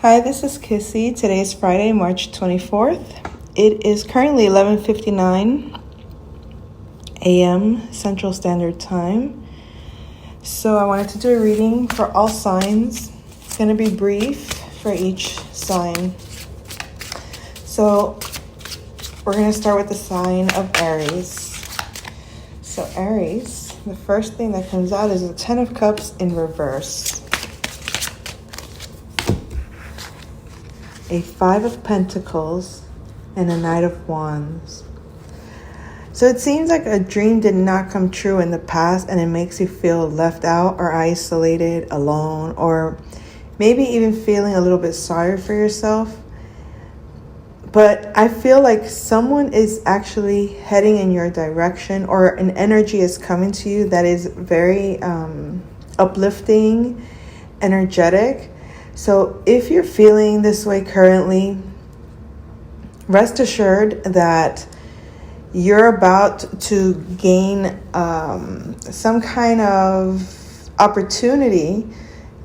Hi, this is Kissy. Today is Friday, March 24th. It is currently 11:59 a.m. Central Standard Time. So I wanted to do a reading for all signs. It's going to be brief for each sign. So we're going to start with the sign of Aries. So Aries, the first thing that comes out is the Ten of Cups in reverse. A Five of Pentacles and a Knight of Wands. So it seems like a dream did not come true in the past and it makes you feel left out or isolated, alone, or maybe even feeling a little bit sorry for yourself. But I feel like someone is actually heading in your direction, or an energy is coming to you that is very uplifting, energetic. So if you're feeling this way currently, rest assured that you're about to gain some kind of opportunity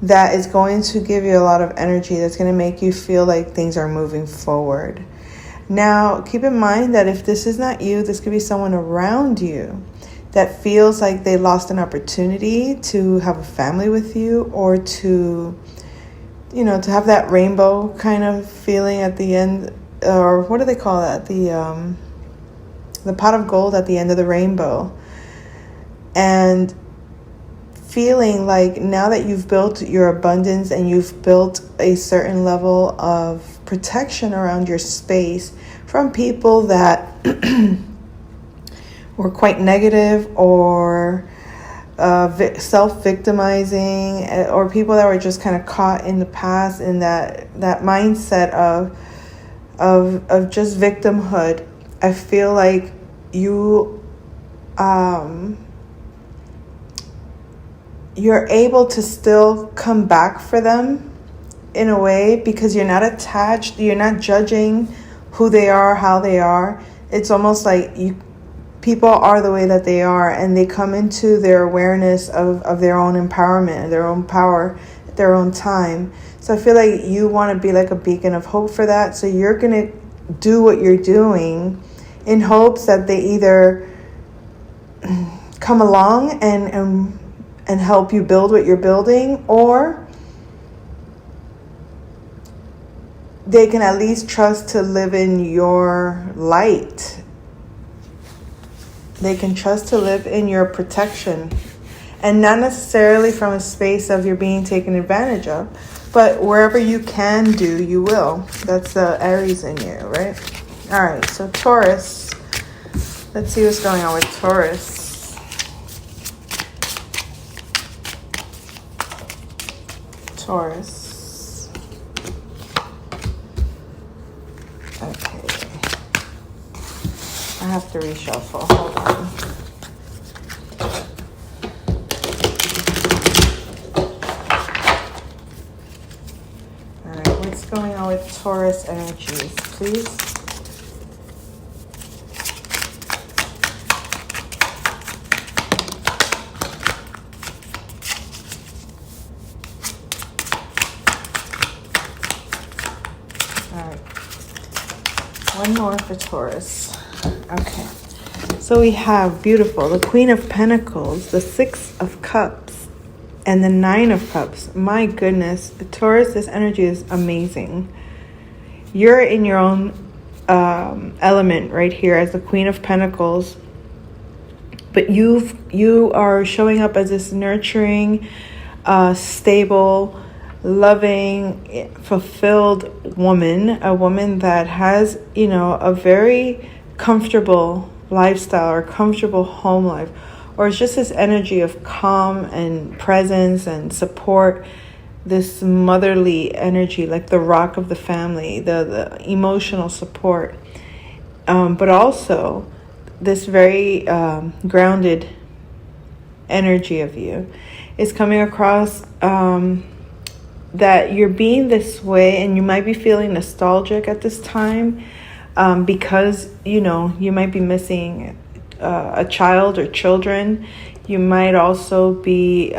that is going to give you a lot of energy, that's going to make you feel like things are moving forward. Now, keep in mind that if this is not you, this could be someone around you that feels like they lost an opportunity to have a family with you, or to have that rainbow kind of feeling at the end, or what do they call that? The pot of gold at the end of the rainbow. And feeling like now that you've built your abundance and you've built a certain level of protection around your space from people that were quite negative, or self-victimizing, or people that were just kind of caught in the past in that mindset of just victimhood. I feel like you're able to still come back for them in a way, because you're not attached, you're not judging who they are, how they are. It's almost like people are the way that they are, and they come into their awareness of their own empowerment, their own power, at their own time. So I feel like you want to be like a beacon of hope for that. So you're going to do what you're doing in hopes that they either come along and help you build what you're building, or they can at least trust to live in your light. They can trust to live in your protection, and not necessarily from a space of you're being taken advantage of, but wherever you can do, you will. That's the Aries in you, right? All right, so Taurus. Let's see what's going on with Taurus. Taurus. Okay. I have to reshuffle. Hold on. All right, what's going on with Taurus energies, please? All right. One more for Taurus. Okay, so we have beautiful, the Queen of Pentacles, the Six of Cups, and the Nine of Cups. My goodness, Taurus, this energy is amazing. You're in your own element right here as the Queen of Pentacles, but you are showing up as this nurturing, stable, loving, fulfilled woman, a woman that has, a very comfortable lifestyle, or comfortable home life, or it's just this energy of calm and presence and support, this motherly energy, like the rock of the family, the emotional support, but also this very grounded energy of you is coming across, that you're being this way, and you might be feeling nostalgic at this time, because you might be missing a child or children. You might also be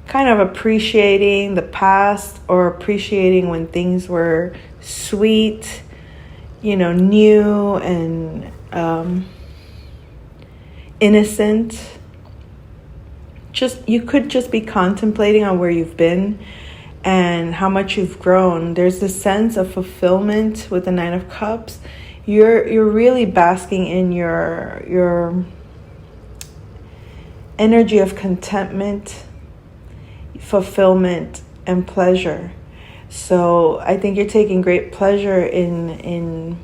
kind of appreciating the past, or appreciating when things were sweet, you know, new and innocent. You could just be contemplating on where you've been and how much you've grown. There's this sense of fulfillment with the Nine of Cups. You're really basking in your energy of contentment, fulfillment, and pleasure. So I think you're taking great pleasure in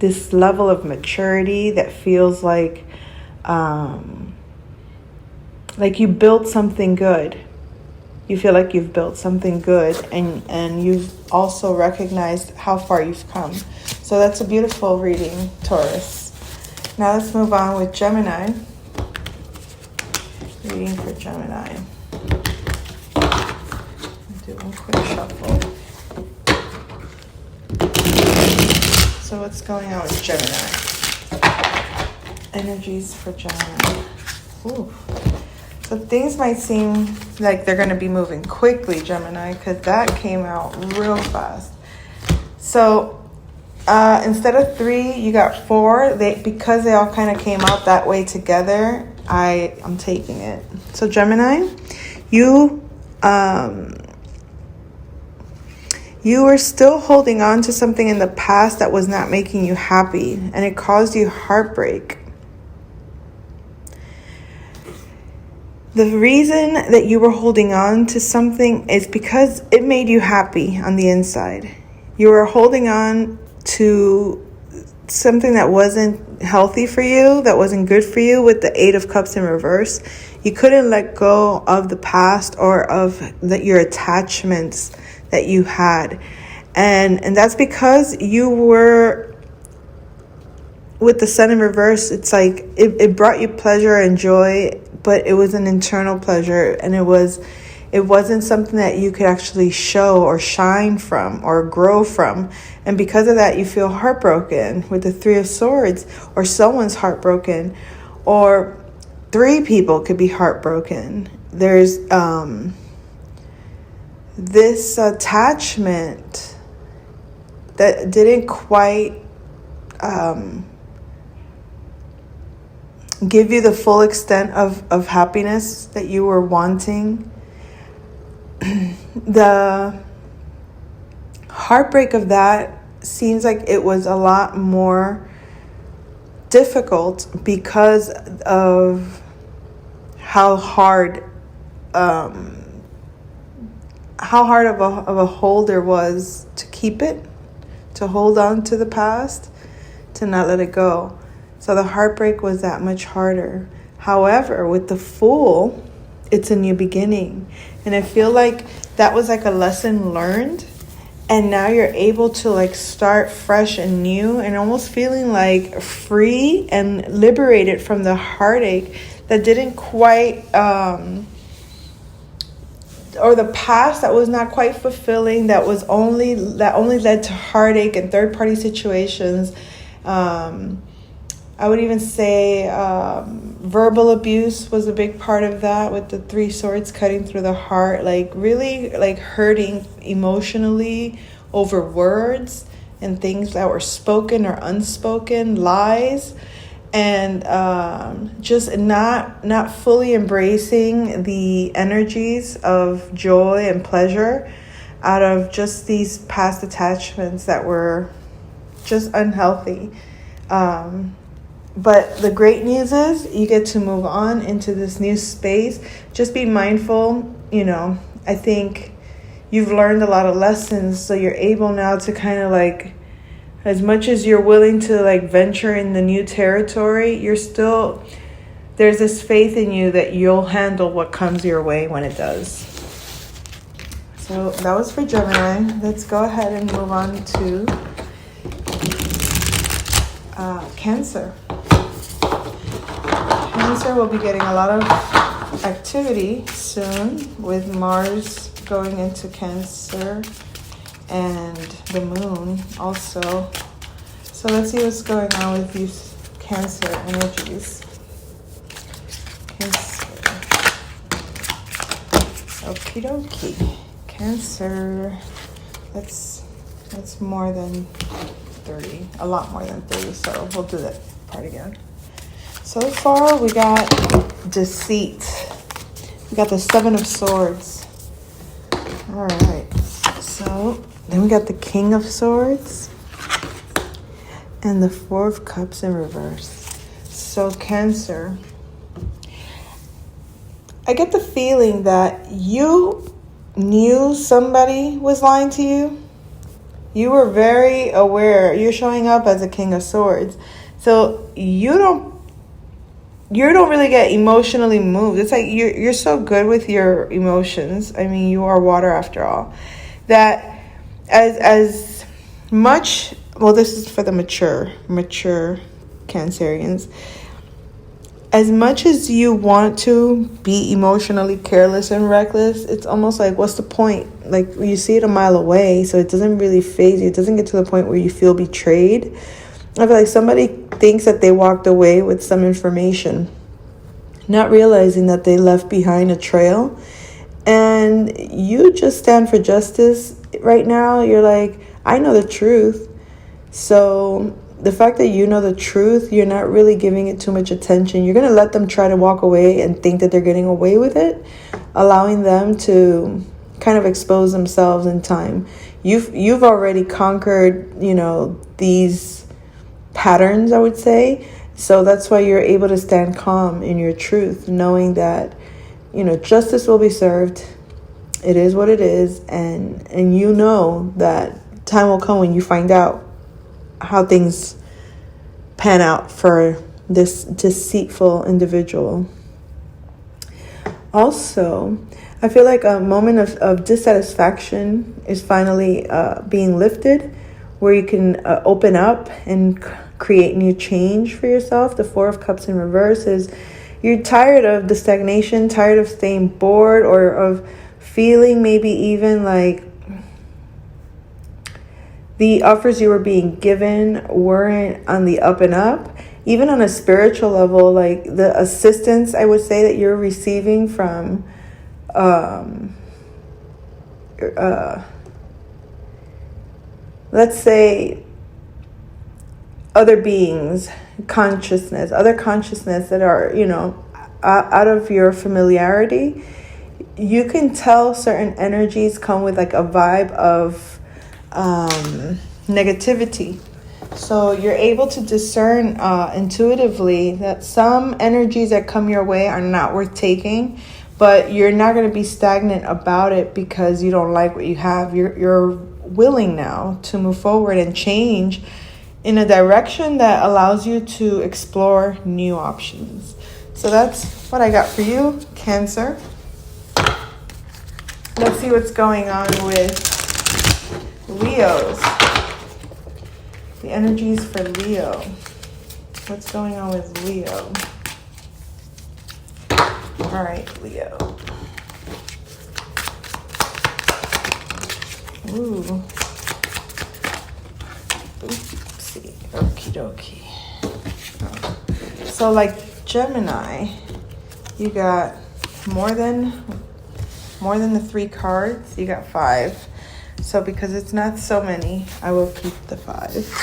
this level of maturity that feels like you built something good. You feel like you've built something good, and you've also recognized how far you've come. So that's a beautiful reading, Taurus. Now let's move on with Gemini. Reading for Gemini. Do one quick shuffle. So what's going on with Gemini? Energies for Gemini. Ooh. So things might seem like they're going to be moving quickly, Gemini, because that came out real fast. So instead of 3, you got 4. Because they all kind of came out that way together, I'm taking it. So Gemini, you were still holding on to something in the past that was not making you happy, and it caused you heartbreak. The reason that you were holding on to something is because it made you happy on the inside. You were holding on to something that wasn't healthy for you, that wasn't good for you, with the 8 of Cups in reverse. You couldn't let go of the past or of your attachments that you had. And that's because you were with the Sun in reverse. It's like it brought you pleasure and joy, but it was an internal pleasure, and it wasn't something that you could actually show or shine from or grow from. And because of that, you feel heartbroken with the 3 of Swords, or someone's heartbroken, or 3 people could be heartbroken. There's this attachment that didn't quite give you the full extent of happiness that you were wanting. The heartbreak of that seems like it was a lot more difficult because of how hard of a hold there was to keep it, to hold on to the past, to not let it go. So the heartbreak was that much harder. However, with the Fool, it's a new beginning. And I feel like that was like a lesson learned. And now you're able to like start fresh and new, and almost feeling like free and liberated from the heartache that didn't quite, or the past that was not quite fulfilling, that only led to heartache and third-party situations. I would even say verbal abuse was a big part of that, with the 3 swords cutting through the heart, like really like hurting emotionally over words and things that were spoken or unspoken, lies, and just not fully embracing the energies of joy and pleasure out of just these past attachments that were just unhealthy. But the great news is you get to move on into this new space. Just be mindful. I think you've learned a lot of lessons, so you're able now to kind of like, as much as you're willing to like venture in the new territory, there's this faith in you that you'll handle what comes your way when it does. So that was for Gemini. Let's go ahead and move on to Cancer. Cancer will be getting a lot of activity soon with Mars going into Cancer and the Moon also. So let's see what's going on with these Cancer energies. Cancer. Okie dokie. Cancer. That's more than 30. A lot more than 30. So we'll do that part again. So far we got deceit. We got the 7 of Swords. All right. So then we got the King of Swords and the 4 of Cups in reverse. So Cancer, I get the feeling that you knew somebody was lying to you. You were very aware. You're showing up as a King of Swords. So you don't really get emotionally moved. It's like you're so good with your emotions. I mean, you are water after all. That as much, well, this is for the mature Cancerians. As much as you want to be emotionally careless and reckless, it's almost like, what's the point? Like, you see it a mile away, so it doesn't really faze you. It doesn't get to the point where you feel betrayed. I feel like somebody thinks that they walked away with some information, not realizing that they left behind a trail. And you just stand for justice right now. You're like, I know the truth. So the fact that you know the truth, you're not really giving it too much attention. You're going to let them try to walk away and think that they're getting away with it, allowing them to kind of expose themselves in time. You've already conquered, these patterns, I would say. So that's why you're able to stand calm in your truth, knowing that, justice will be served. It is what it is. And you know that time will come when you find out how things pan out for this deceitful individual. Also, I feel like a moment of dissatisfaction is finally being lifted, where you can open up and create new change for yourself. The 4 of Cups in reverse is you're tired of the stagnation, tired of staying bored, or of feeling maybe even like the offers you were being given weren't on the up and up. Even on a spiritual level, like the assistance, I would say, that you're receiving from let's say other beings, other consciousness that are, out of your familiarity. You can tell certain energies come with like a vibe of negativity. So you're able to discern intuitively that some energies that come your way are not worth taking, but you're not going to be stagnant about it because you don't like what you have. You're willing now to move forward and change in a direction that allows you to explore new options. So that's what I got for you, Cancer. Let's see what's going on with Leos. The energies for Leo. What's going on with Leo? All right, Leo. Ooh. Oopsie. Okie dokie. Oh. So like Gemini, you got more than the 3 cards. You got 5. So because it's not so many, I will keep the 5.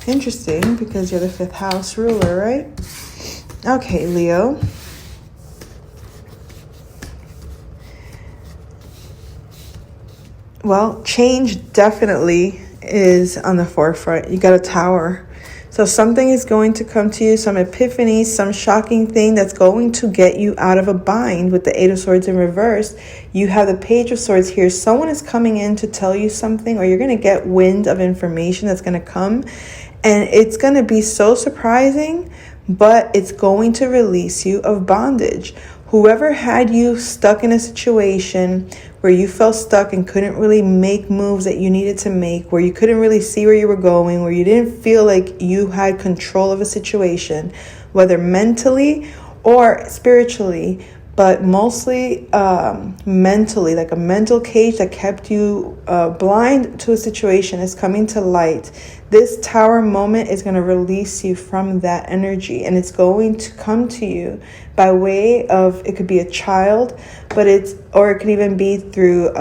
Interesting, because you're the 5th house ruler, right? Okay, Leo. Well, change definitely is on the forefront. You got a Tower. So something is going to come to you, some epiphany, some shocking thing that's going to get you out of a bind. With the 8 of Swords in reverse, you have the Page of Swords here. Someone is coming in to tell you something, or you're going to get wind of information that's going to come. And it's going to be so surprising, but it's going to release you of bondage. Whoever had you stuck in a situation where you felt stuck and couldn't really make moves that you needed to make, where you couldn't really see where you were going, where you didn't feel like you had control of a situation, whether mentally or spiritually, but mostly mentally, like a mental cage that kept you blind to a situation is coming to light. This Tower moment is going to release you from that energy, and it's going to come to you by way of, it could be a child, but or it could even be through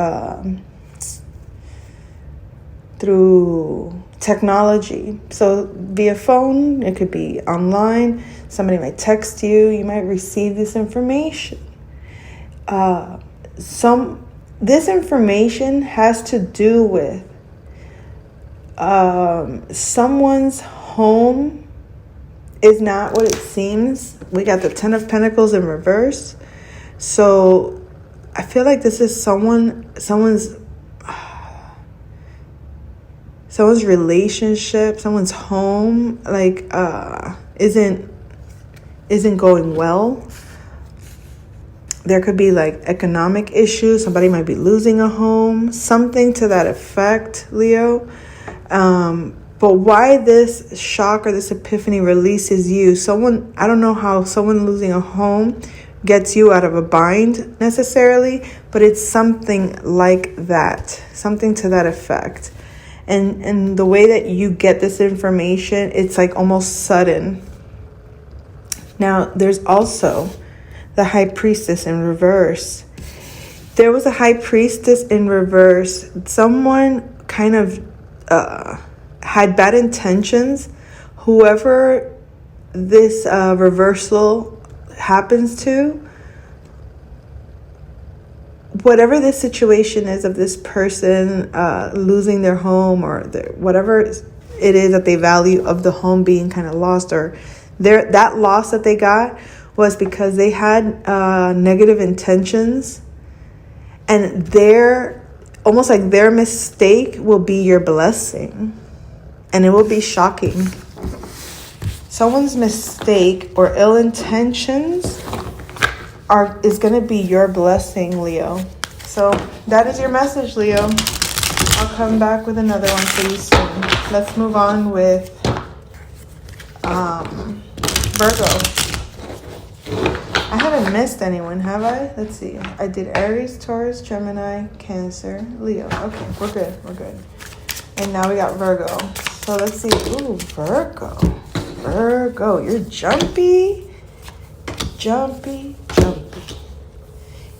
technology. So via phone, it could be online. Somebody might text you. You might receive this information. This information has to do with someone's home is not what it seems. We got the Ten of Pentacles in reverse. So I feel like this is someone's relationship, someone's home, like isn't going well. There could be like economic issues. Somebody might be losing a home, something to that effect, Leo. But why this shock or this epiphany releases you? I don't know how someone losing a home gets you out of a bind necessarily, but it's something like that, something to that effect. And the way that you get this information, it's like almost sudden. Now, there's also the High Priestess in reverse. There was a High Priestess in reverse. Someone kind of had bad intentions. Whoever this reversal happens to, whatever this situation is of this person losing their home, or whatever it is that they value of the home being kind of lost, or that loss that they got was because they had negative intentions, and almost like their mistake will be your blessing, and it will be shocking. Someone's mistake or ill intentions is going to be your blessing, Leo. So that is your message, Leo. I'll come back with another one for you soon. Let's move on with Virgo. I haven't missed anyone, have I? Let's see. I did Aries, Taurus, Gemini, Cancer, Leo. Okay, we're good. And now we got Virgo. So let's see. Ooh, Virgo, you're jumpy.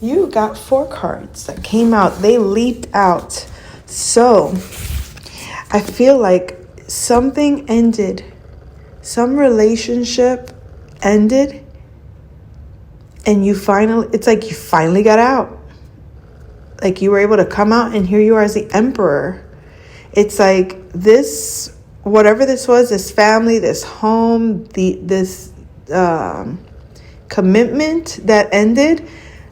You got 4 cards that came out. They leaped out. So I feel like something ended. Some relationship ended. And it's like you finally got out. Like you were able to come out, and here you are as the Emperor. It's like this, whatever this was, this family, this home, this commitment that ended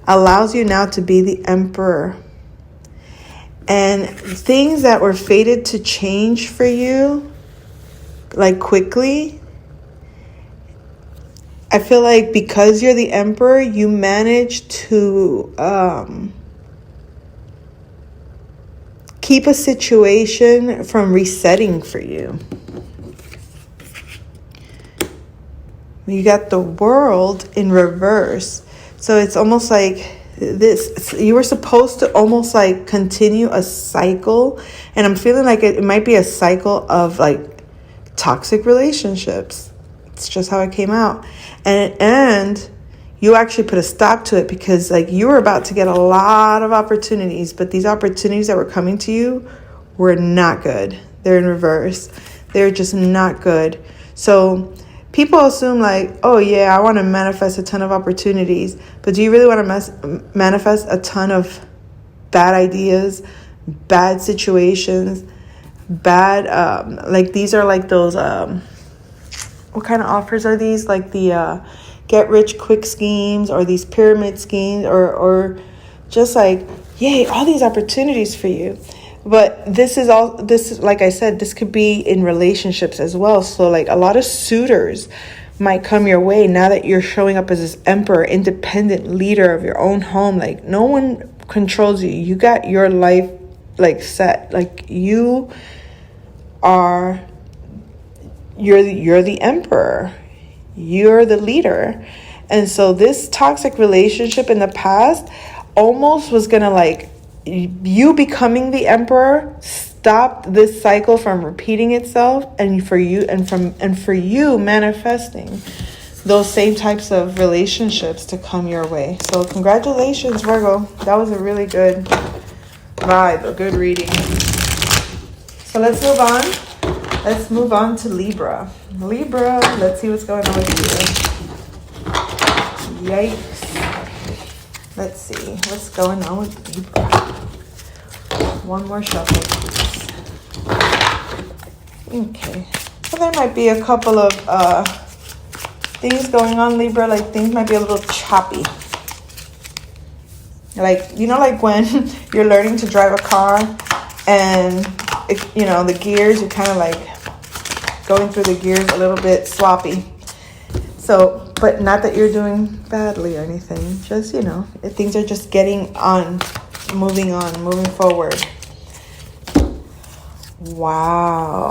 allows you now to be the Emperor. And things that were fated to change for you, like quickly, I feel like because you're the Emperor, you manage to keep a situation from resetting for you. You got the World in reverse. So it's almost like you were supposed to almost like continue a cycle. And I'm feeling like it might be a cycle of like toxic relationships. It's just how it came out. And you actually put a stop to it because like you were about to get a lot of opportunities, but these opportunities that were coming to you were not good. They're in reverse. They're just not good. So people assume like, oh yeah, I want to manifest a ton of opportunities, but do you really want to manifest a ton of bad ideas, bad situations, like these are like those, what kind of offers are these? Like the get rich quick schemes, or these pyramid schemes, or just like, yay, all these opportunities for you. But this is like I said, this could be in relationships as well. So like a lot of suitors might come your way now that you're showing up as this Emperor, independent leader of your own home. Like no one controls you. You got your life like set. Like you're the Emperor. You're the leader. And so this toxic relationship in the past almost was gonna, like, you becoming the emperor stopped this cycle from repeating itself, and for you manifesting those same types of relationships to come your way. So congratulations, Virgo. That was a really good vibe, a good reading. So let's move on. Let's move on to Libra. Libra, let's see what's going on with you. Yikes. Let's see what's going on with Libra. One more shuffle, please. Okay. So there might be a couple of things going on, Libra. Like, things might be a little choppy. Like, you know, like when you're learning to drive a car and, the gears, you're kind of like going through the gears a little bit sloppy. So, but not that you're doing badly or anything. Just, things are just moving forward. Wow.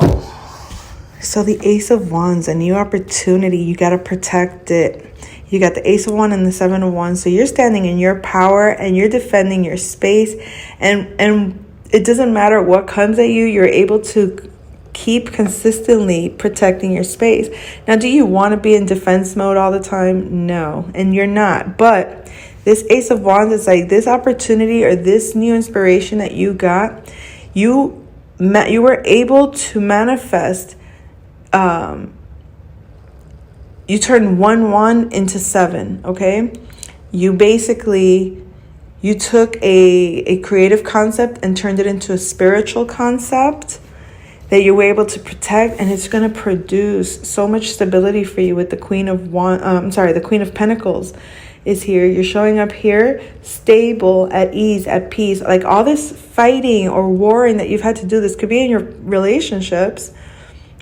So the Ace of Wands, a new opportunity. You got to protect it. You got the Ace of Wands and the Seven of Wands. So you're standing in your power and you're defending your space. And it doesn't matter what comes at you. You're able to keep consistently protecting your space. Now, do you want to be in defense mode all the time? No. And you're not. But this Ace of Wands is like this opportunity or this new inspiration that you got. You were able to manifest. You turn 1 into 7, okay? You took a creative concept and turned it into a spiritual concept that you were able to protect, and it's going to produce so much stability for you with the Queen of the Queen of Pentacles is here. You're showing up here stable, at ease, at peace. Like all this fighting or warring that you've had to do, this could be in your relationships,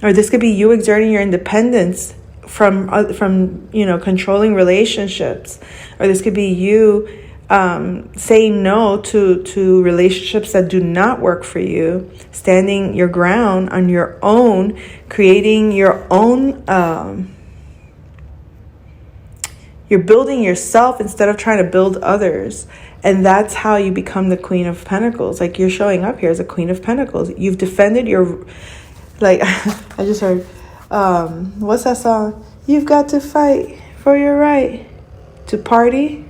or this could be you exerting your independence from controlling relationships, or this could be you saying no to relationships that do not work for you, standing your ground on your own, creating your own. You're building yourself instead of trying to build others. And that's how you become the Queen of Pentacles. Like, you're showing up here as a Queen of Pentacles. You've defended your, like, I just heard, what's that song? You've got to fight for your right to party.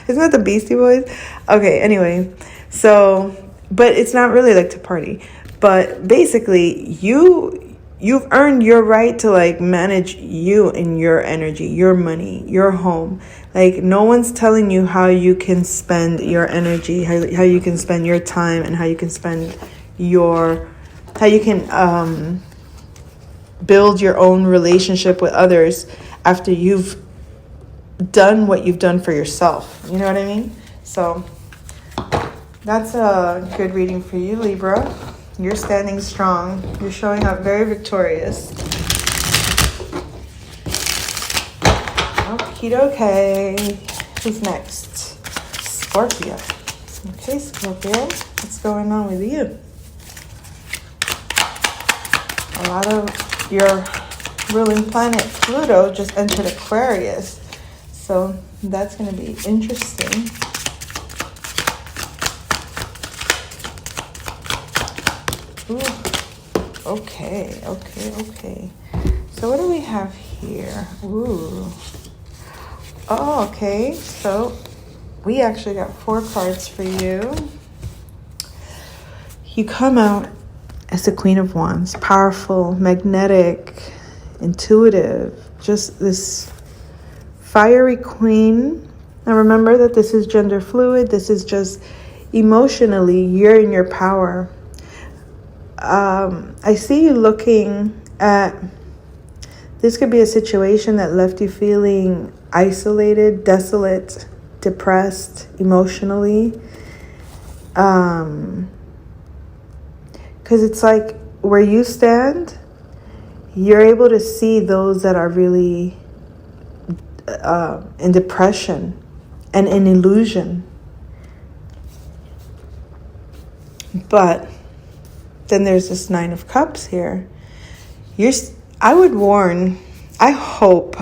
Isn't that the Beastie Boys? Okay, anyway. So, but it's not really like to party. But basically, you've earned your right to like manage you and your energy, your money, your home. Like, no one's telling you how you can spend your energy, how you can spend your time, and how you can build your own relationship with others after you've done what you've done for yourself. You know what I mean? So that's a good reading for you, Libra. You're standing strong. You're showing up very victorious. Okie dokie. Who's next? Scorpio. Okay, Scorpio. What's going on with you? A lot of your ruling planet Pluto just entered Aquarius. So that's going to be interesting. Ooh. Okay. So what do we have here? Ooh. Oh, okay. So we actually got 4 cards for you. You come out as the Queen of Wands. Powerful, magnetic, intuitive. Just this fiery queen. Now remember that this is gender fluid. This is just emotionally, you're in your power. I see you looking at, this could be a situation that left you feeling isolated, desolate, depressed emotionally. Because it's like where you stand, you're able to see those that are really in depression and in illusion. But then there's this 9 of Cups here. I would warn,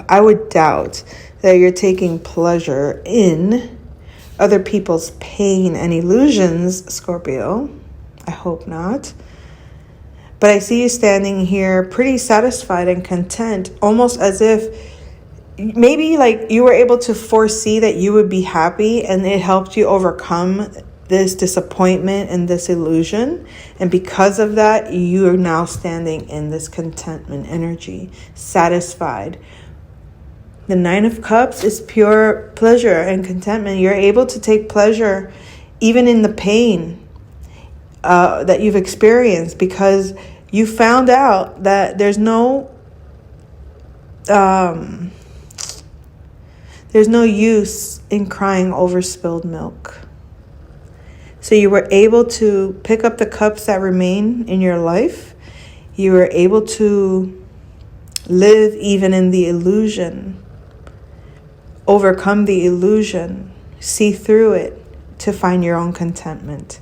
I would doubt that you're taking pleasure in other people's pain and illusions, Scorpio. I hope not. But I see you standing here pretty satisfied and content, almost as if maybe like you were able to foresee that you would be happy, and it helped you overcome this disappointment and this illusion. And because of that, you are now standing in this contentment energy, satisfied. The Nine of Cups is pure pleasure and contentment. You're able to take pleasure even in the pain that you've experienced, because you found out that there's no use in crying over spilled milk. So you were able to pick up the cups that remain in your life. You were able to live even in the illusion, overcome the illusion, see through it to find your own contentment.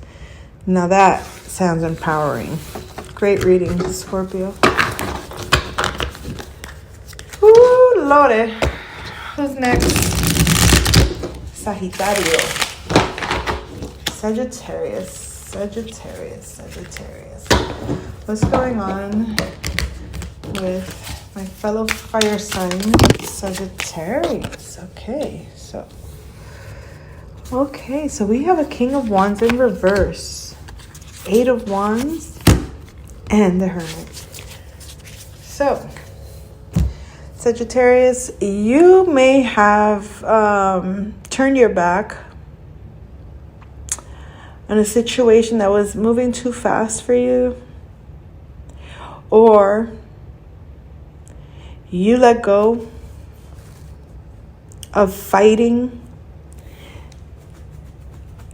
Now that sounds empowering. Great reading, Scorpio. Ooh, Lord. Who's next? Sagittario. Sagittarius. What's going on with my fellow fire sign, Sagittarius? Okay, so we have a King of Wands in reverse, Eight of Wands, and the Hermit. So, Sagittarius, you may have turned your back on a situation that was moving too fast for you, or you let go of fighting,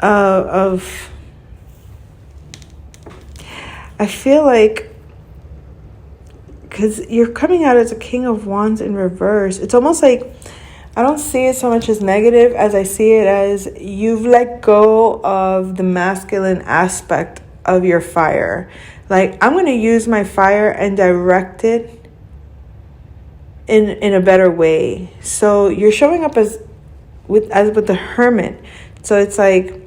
I feel like, because you're coming out as a King of Wands in reverse, it's almost like, I don't see it so much as negative as I see it as you've let go of the masculine aspect of your fire. Like, I'm going to use my fire and direct it in a better way. So you're showing up as with the Hermit. So it's like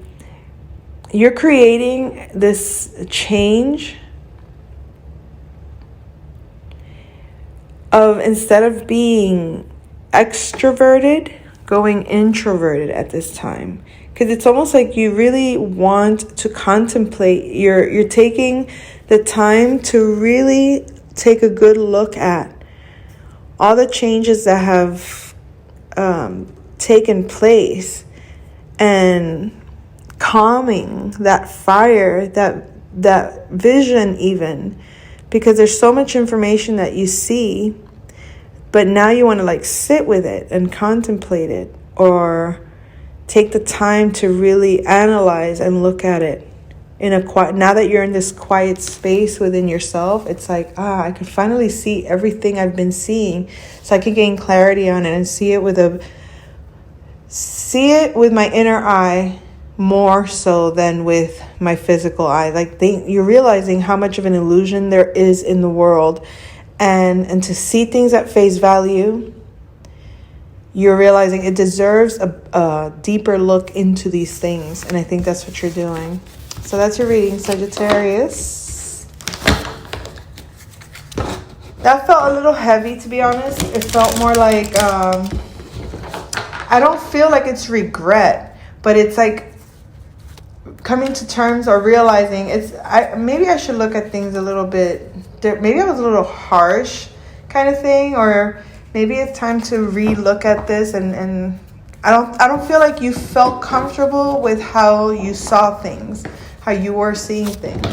you're creating this change of, instead of being extroverted, going introverted at this time, because it's almost like you really want to contemplate. You're taking the time to really take a good look at all the changes that have taken place, and calming that fire, that vision even, because there's so much information that you see, but now you want to like sit with it and contemplate it, or take the time to really analyze and look at it in a quiet. Now that you're in this quiet space within yourself, it's like, I can finally see everything I've been seeing, so I can gain clarity on it and see it with my inner eye more so than with my physical eye. Like, you're realizing how much of an illusion there is in the world, and to see things at face value, you're realizing it deserves a deeper look into these things. And I think that's what you're doing. So that's your reading, Sagittarius. That felt a little heavy, to be honest. It felt more like, I don't feel like it's regret, but it's like coming to terms or realizing maybe I should look at things a little bit. Maybe I was a little harsh kind of thing, or maybe it's time to re-look at this, and I don't feel like you felt comfortable with how you saw things, how you were seeing things.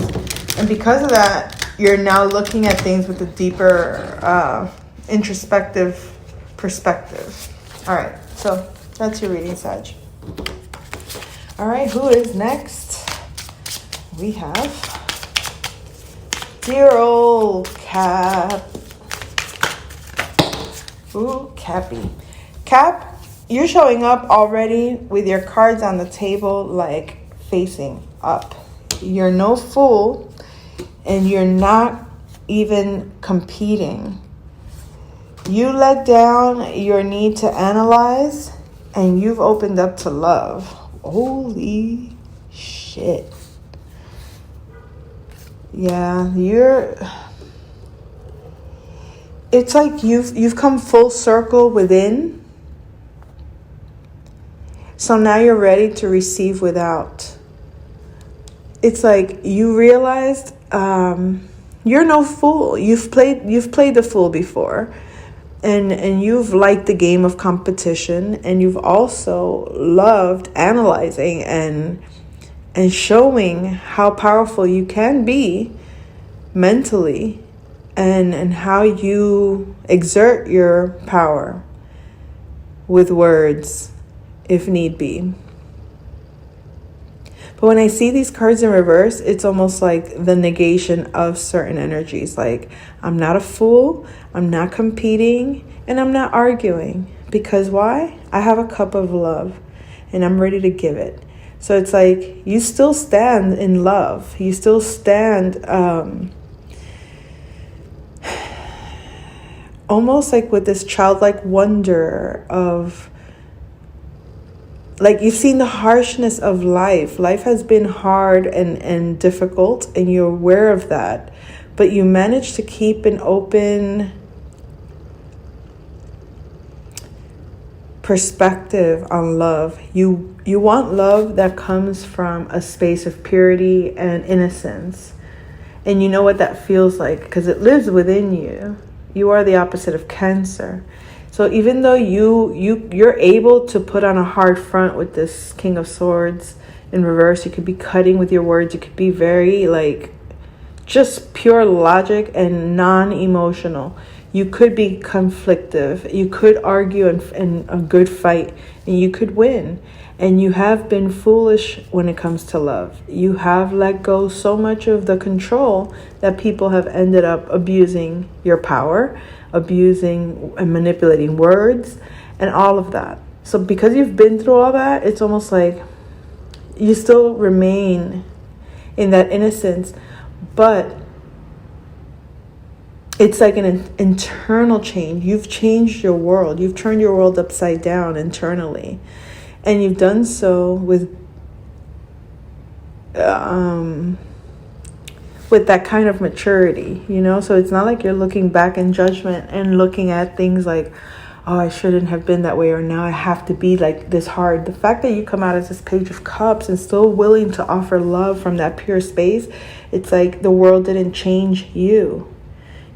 And because of that, you're now looking at things with a deeper introspective perspective. All right, so that's your reading, Sag. All right, who is next? We have dear old Cap. Ooh, Cappy. Cap, you're showing up already with your cards on the table, like facing up. You're no fool, and you're not even competing. You let down your need to analyze and you've opened up to love. Holy shit. Yeah, it's like you've come full circle within. So now you're ready to receive without. It's like you realized you're no fool. You've played the fool before. And you've liked the game of competition, and you've also loved analyzing and showing how powerful you can be mentally, and how you exert your power with words if need be. But when I see these cards in reverse, it's almost like the negation of certain energies. Like, I'm not a fool, I'm not competing, and I'm not arguing. Because why? I have a cup of love, and I'm ready to give it. So it's like, you still stand in love. You still stand almost like with this childlike wonder of, like, you've seen the harshness of life. Life has been hard and difficult, and you're aware of that. But you manage to keep an open perspective on love. You want love that comes from a space of purity and innocence. And you know what that feels like because it lives within you. You are the opposite of Cancer. So even though you're able to put on a hard front with this King of Swords in reverse, you could be cutting with your words. You could be very like just pure logic and non-emotional. You could be conflictive. You could argue in a good fight, and you could win. And you have been foolish when it comes to love. You have let go so much of the control that people have ended up abusing your power, abusing and manipulating words, and all of that. So because you've been through all that, it's almost like you still remain in that innocence, but it's like an internal change. You've changed your world. You've turned your world upside down internally. And you've done so with that kind of maturity, you know? So it's not like you're looking back in judgment and looking at things like, oh, I shouldn't have been that way, or now I have to be like this hard. The fact that you come out as this Page of Cups and still willing to offer love from that pure space, it's like the world didn't change you.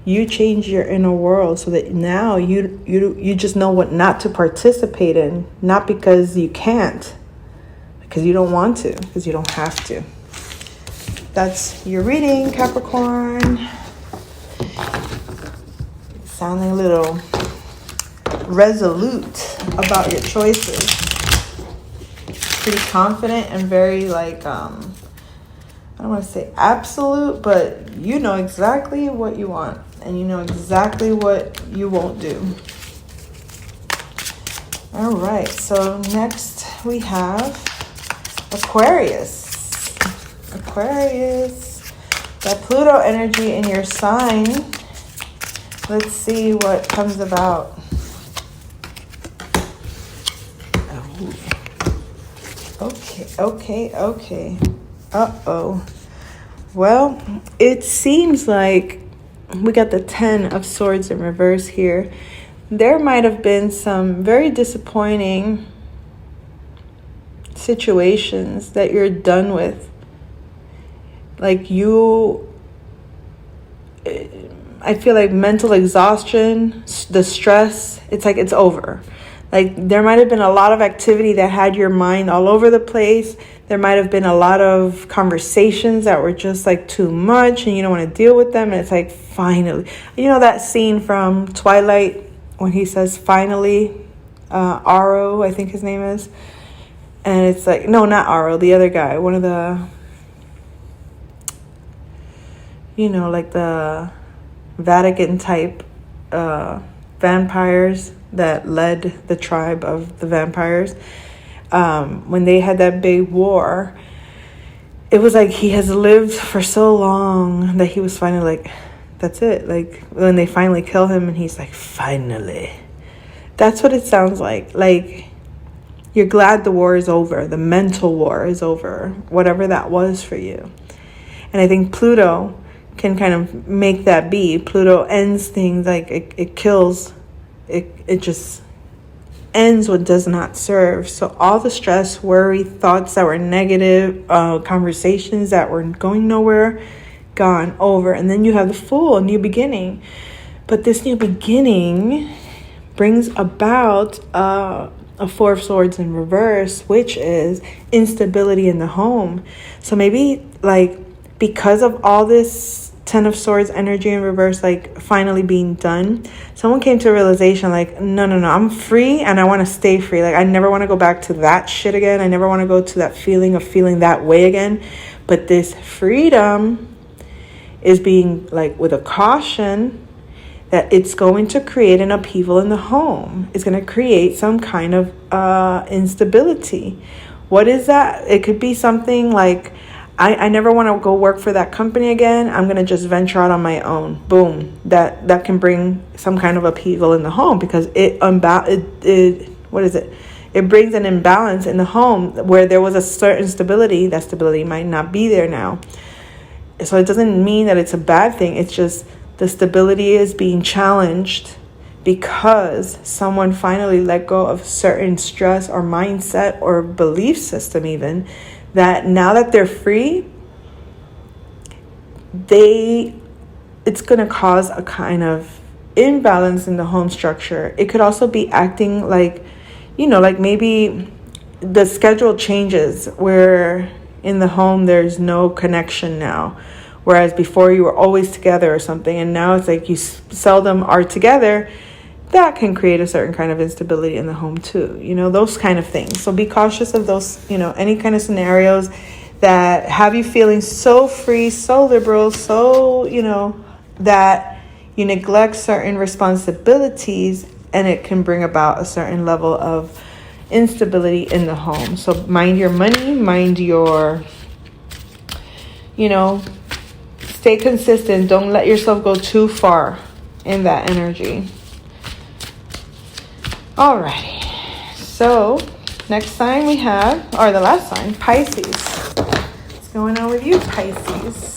You changed your inner world so that now you just know what not to participate in, not because you can't, because you don't want to, because you don't have to. That's your reading, Capricorn. Sounding a little resolute about your choices. Pretty confident and very like, I don't want to say absolute, but you know exactly what you want. And you know exactly what you won't do. All right, so next we have Aquarius. Aquarius, that Pluto energy in your sign. Let's see what comes about. Okay. Uh-oh. Well, it seems like we got the 10 of Swords in reverse here. There might have been some very disappointing situations that you're done with. Like I feel like mental exhaustion, the stress, it's like it's over. Like there might have been a lot of activity that had your mind all over the place. There might have been a lot of conversations that were just like too much and you don't want to deal with them. And it's like, finally. You know that scene from Twilight when he says, finally, Aro, I think his name is. And it's like, no, not Aro, the other guy. One of the, you know, like the Vatican type vampires that led the tribe of the vampires. When they had that big war, it was like he has lived for so long that he was finally like, that's it. Like when they finally kill him and he's like, finally. That's what it sounds like. Like you're glad the war is over. The mental war is over. Whatever that was for you. And I think Pluto can kind of make that be. Pluto ends things, like it kills. It just ends what does not serve. So all the stress, worry, thoughts that were negative, conversations that were going nowhere, gone, over. And then you have the Fool, a new beginning. But this new beginning brings about a Four of Swords in reverse, which is instability in the home. So maybe like because of all this Ten of Swords energy in reverse, like finally being done, someone came to a realization like, no, I'm free and I want to stay free. Like I never want to go back to that shit again. I never want to go to that feeling of feeling that way again. But this freedom is being like with a caution that it's going to create an upheaval in the home. It's going to create some kind of instability. What is that? It could be something like, I never want to go work for that company again. I'm going to just venture out on my own. Boom. That can bring some kind of upheaval in the home because it brings an imbalance in the home where there was a certain stability. That stability might not be there now. So it doesn't mean that it's a bad thing. It's just the stability is being challenged because someone finally let go of certain stress or mindset or belief system even, that now that they're free, it's going to cause a kind of imbalance in the home structure. It could also be acting like, like maybe the schedule changes where in the home there's no connection now. Whereas before you were always together or something, and now it's like you seldom are together. That can create a certain kind of instability in the home too. Those kind of things. So be cautious of those, any kind of scenarios that have you feeling so free, so liberal, so, that you neglect certain responsibilities, and it can bring about a certain level of instability in the home. So mind your money, mind your, stay consistent. Don't let yourself go too far in that energy. Alrighty. So next sign we have, or the last sign, Pisces. What's going on with you, Pisces?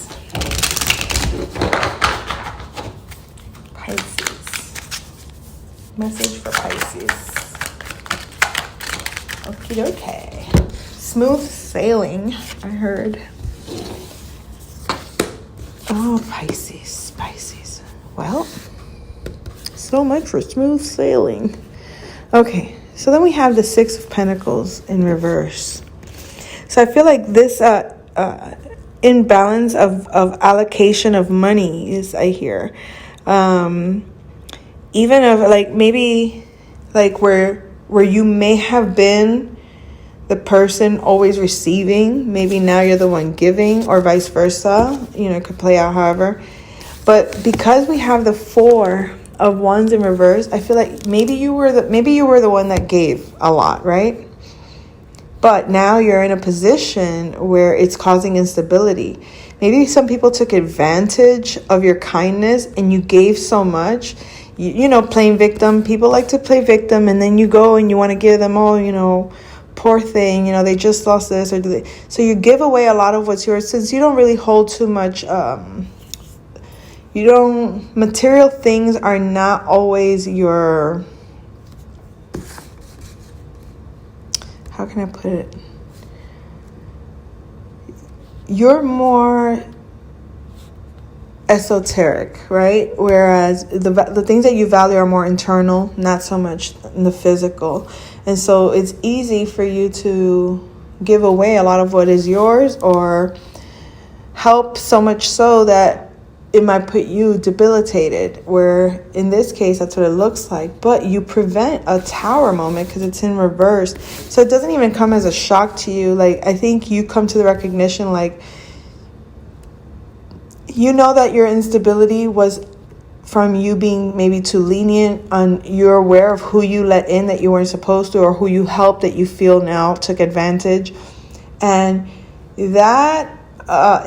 Message for Pisces. Okie dokie. Smooth sailing, I heard. Oh, Pisces. Well, so much for smooth sailing. Okay, so then we have the Six of Pentacles in reverse. So I feel like this imbalance of allocation of money is, I hear. Even of like maybe like where you may have been the person always receiving, maybe now you're the one giving, or vice versa. It could play out however. But because we have the Four of Wands in reverse, I feel like maybe you were the one that gave a lot, right? But now you're in a position where it's causing instability. Maybe some people took advantage of your kindness and you gave so much. Playing victim. People like to play victim, and then you go and you want to give them all, poor thing, they just lost this or so you give away a lot of what's yours since you don't really hold too much. Material things are not always your, how can I put it? You're more esoteric, right? Whereas the things that you value are more internal, not so much in the physical. And so it's easy for you to give away a lot of what is yours or help so much so that it might put you debilitated, where in this case, that's what it looks like. But you prevent a Tower moment because it's in reverse. So it doesn't even come as a shock to you. Like, I think you come to the recognition, like, that your instability was from you being maybe too lenient, on you're aware of who you let in that you weren't supposed to, or who you helped that you feel now took advantage. And that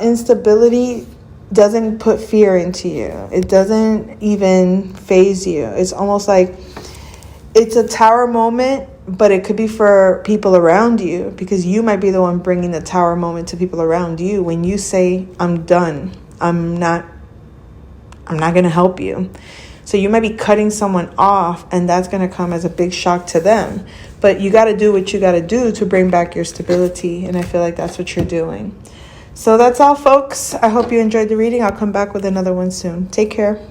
instability doesn't put fear into you. It doesn't even phase you. It's almost like it's a tower moment, but it could be for people around you, because you might be the one bringing the tower moment to people around you when you say, I'm done. I'm not going to help you. So you might be cutting someone off, and that's going to come as a big shock to them. But you got to do what you got to do to bring back your stability. And I feel like that's what you're doing. So that's all, folks. I hope you enjoyed the reading. I'll come back with another one soon. Take care.